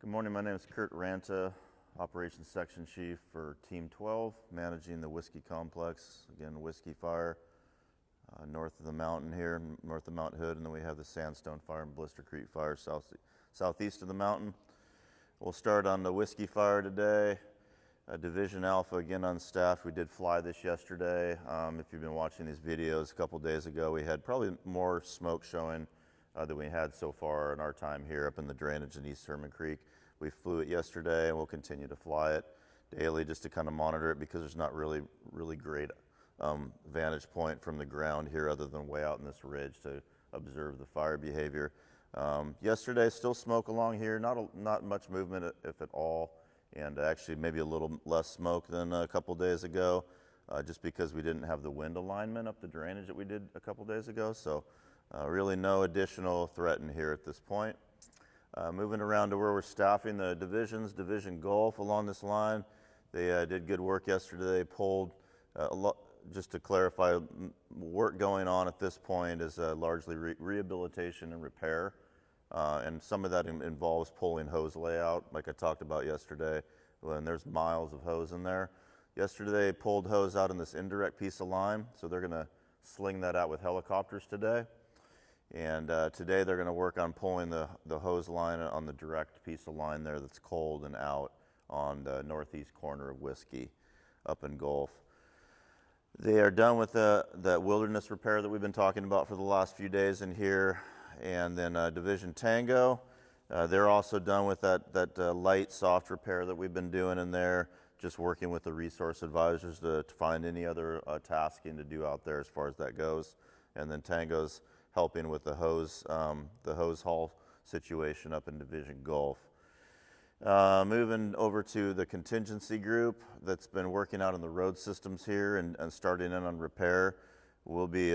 Good morning, my name is Kurt Ranta, Operations Section Chief for Team 12, managing the Whisky Complex. Again, Whisky Fire, north of the mountain here, north of Mount Hood, and then we have the Sandstone Fire and Blister Creek Fire southeast of the mountain. We'll start on the Whisky Fire today. Division Alpha, again on staff. We did fly this yesterday. If you've been watching these videos, a couple days ago we had probably more smoke showing than we had so far in our time here up in the drainage in East Herman Creek. We flew it yesterday and we'll continue to fly it daily just to kind of monitor it because there's not really great vantage point from the ground here other than way out in this ridge to observe the fire behavior. Yesterday, still smoke along here, not much movement if at all, and actually maybe a little less smoke than a couple days ago just because we didn't have the wind alignment up the drainage that we did a couple days ago. So really no additional threat in here at this point. Moving around to where we're staffing the divisions, Division Gulf along this line. They did good work yesterday. They pulled a lot, just to clarify, work going on at this point is largely rehabilitation and repair. And some of that involves pulling hose layout, like I talked about yesterday, and there's miles of hose in there. Yesterday they pulled hose out in this indirect piece of line, so they're gonna sling that out with helicopters today. And today they're going to work on pulling the hose line on the direct piece of line there that's cold and out on the northeast corner of Whisky up in Gulf. They are done with the wilderness repair that we've been talking about for the last few days in here. And then Division Tango, they're also done with that light soft repair that we've been doing in there, just working with the resource advisors to find any other tasking to do out there as far as that goes. And then Tango's helping with the hose haul situation up in Division Gulf. Moving over to the contingency group that's been working out on the road systems here and starting in on repair. We'll be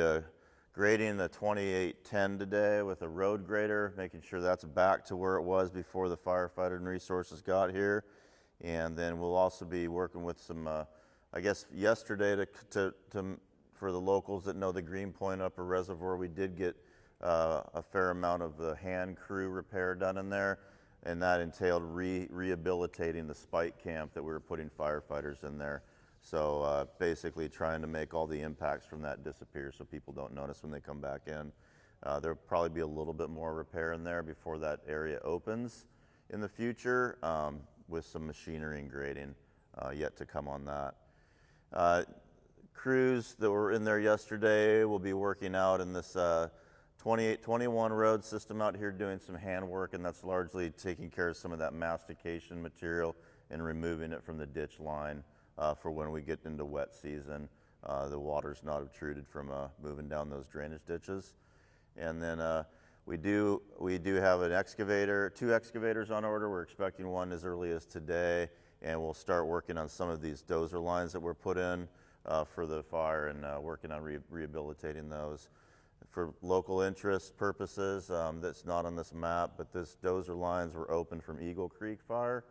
grading the 2810 today with a road grader, making sure that's back to where it was before the firefighter and resources got here. And then we'll also be working with some, I guess yesterday for the locals that know the Greenpoint Upper Reservoir, we did get a fair amount of the hand crew repair done in there, and that entailed rehabilitating the spike camp that we were putting firefighters in there. So basically trying to make all the impacts from that disappear so people don't notice when they come back in. There'll probably be a little bit more repair in there before that area opens in the future with some machinery and grading yet to come on that. Crews that were in there yesterday will be working out in this 2821 road system out here doing some hand work, and that's largely taking care of some of that mastication material and removing it from the ditch line for when we get into wet season. The water's not obtruded from moving down those drainage ditches. And then we do have an excavator, 2 excavators on order. We're expecting one as early as today, and we'll start working on some of these dozer lines that were put in for the fire and working on rehabilitating those. For local interest purposes, that's not on this map, but this dozer lines were opened from Eagle Creek Fire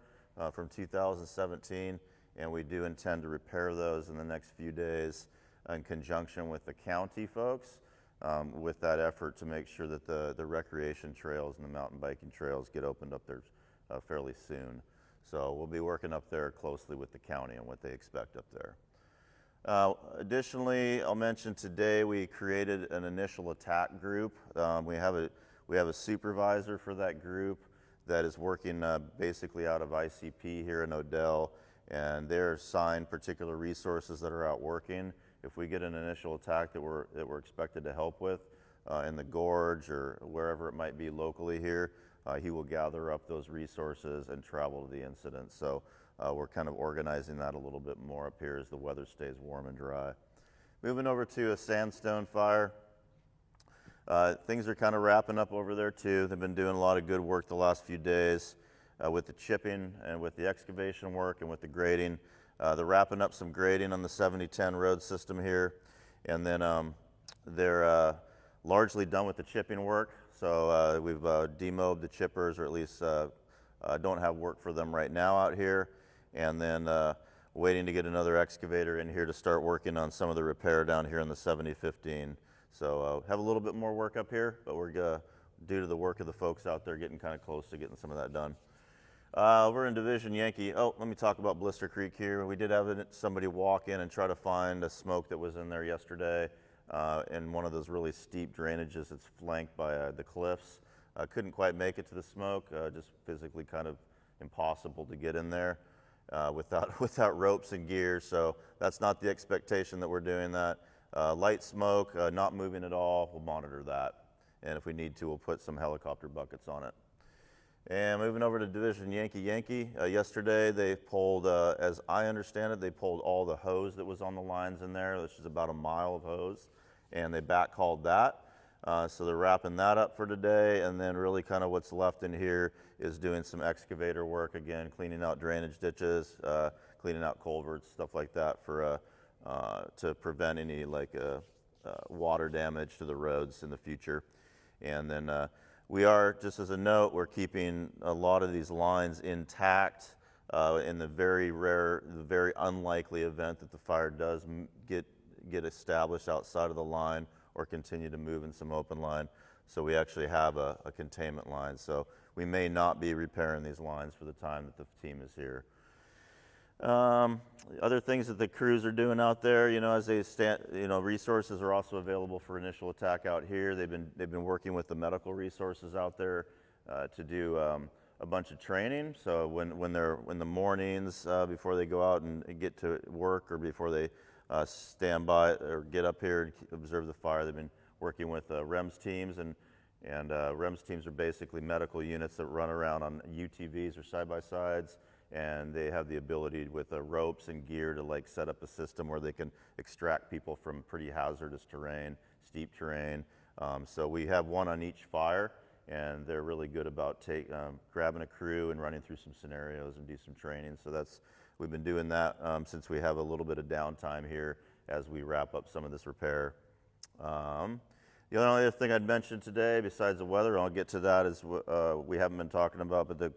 from 2017, and we do intend to repair those in the next few days in conjunction with the county folks with that effort to make sure that the recreation trails and the mountain biking trails get opened up there fairly soon. So we'll be working up there closely with the county and what they expect up there. Additionally, I'll mention today we created an initial attack group. We have a supervisor for that group that is working basically out of ICP here in Odell, and they're assigned particular resources that are out working. If we get an initial attack that we're expected to help with in the gorge or wherever it might be locally here, he will gather up those resources and travel to the incident. So we're kind of organizing that a little bit more up here as the weather stays warm and dry. Moving over to a Sandstone fire. Things are kind of wrapping up over there too. They've been doing a lot of good work the last few days with the chipping and with the excavation work and with the grading. They're wrapping up some grading on the 7010 road system here. And then they're largely done with the chipping work. So we've demobed the chippers, or at least don't have work for them right now out here. And then waiting to get another excavator in here to start working on some of the repair down here in the 7015. So have a little bit more work up here, but we're due to the work of the folks out there getting kind of close to getting some of that done. We're in Division Yankee. Oh, let me talk about Blister Creek here. We did have somebody walk in and try to find a smoke that was in there yesterday in one of those really steep drainages that's flanked by the cliffs. Couldn't quite make it to the smoke, just physically kind of impossible to get in there without ropes and gear. So that's not the expectation that we're doing that. Light smoke, not moving at all, we'll monitor that. And if we need to, we'll put some helicopter buckets on it. And moving over to Division Yankee. Yesterday they pulled, as I understand it, they pulled all the hose that was on the lines in there, which is about a mile of hose, and they backhauled that. So they're wrapping that up for today, and then really kind of what's left in here is doing some excavator work again, cleaning out drainage ditches, cleaning out culverts, stuff like that for to prevent any water damage to the roads in the future. And then we are, just as a note, we're keeping a lot of these lines intact in the very rare, the very unlikely event that the fire does get established outside of the line or continue to move in some open line. So we actually have a containment line. So we may not be repairing these lines for the time that the team is here. Other things that the crews are doing out there, as they stand, resources are also available for initial attack out here. They've been working with the medical resources out there to do a bunch of training. So when the mornings before they go out and get to work, or before they stand by or get up here and observe the fire, they've been working with REMS teams, and REMS teams are basically medical units that run around on UTVs or side-by-sides. And they have the ability with ropes and gear to set up a system where they can extract people from pretty hazardous terrain, steep terrain. So we have one on each fire, and they're really good about grabbing a crew and running through some scenarios and do some training. So we've been doing that since we have a little bit of downtime here as we wrap up some of this repair. The only other thing I'd mention today, besides the weather, I'll get to that, is we haven't been talking about, but the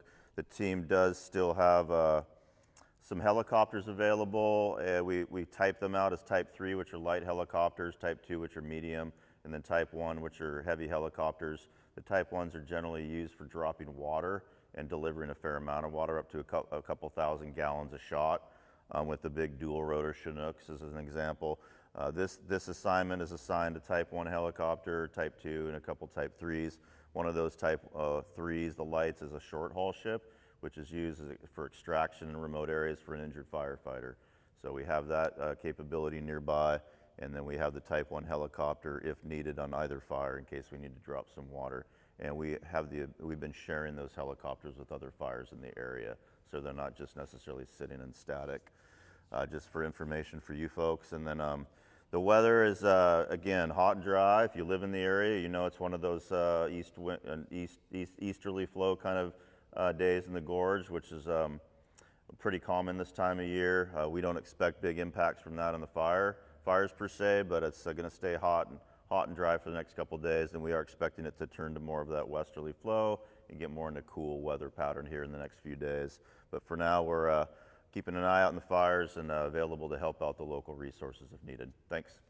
team does still have some helicopters available. We type them out as Type 3, which are light helicopters, Type 2, which are medium, and then Type 1, which are heavy helicopters. The Type 1s are generally used for dropping water and delivering a fair amount of water, up to a couple thousand gallons a shot, with the big dual rotor Chinooks as an example. This assignment is assigned to Type 1 helicopter, Type 2, and a couple Type 3s. One of those Type 3s, the lights, is a short haul ship, which is used for extraction in remote areas for an injured firefighter. So we have that capability nearby, and then we have the Type 1 helicopter if needed on either fire in case we need to drop some water. And we've been sharing those helicopters with other fires in the area, so they're not just necessarily sitting in static. Just for information for you folks. And then the weather is, again, hot and dry. If you live in the area, it's one of those easterly flow kind of days in the gorge, which is pretty common this time of year. We don't expect big impacts from that on the fires per se, but it's going to stay hot and dry for the next couple of days, and we are expecting it to turn to more of that westerly flow and get more into cool weather pattern here in the next few days. But for now, we're keeping an eye out on the fires and available to help out the local resources if needed. Thanks.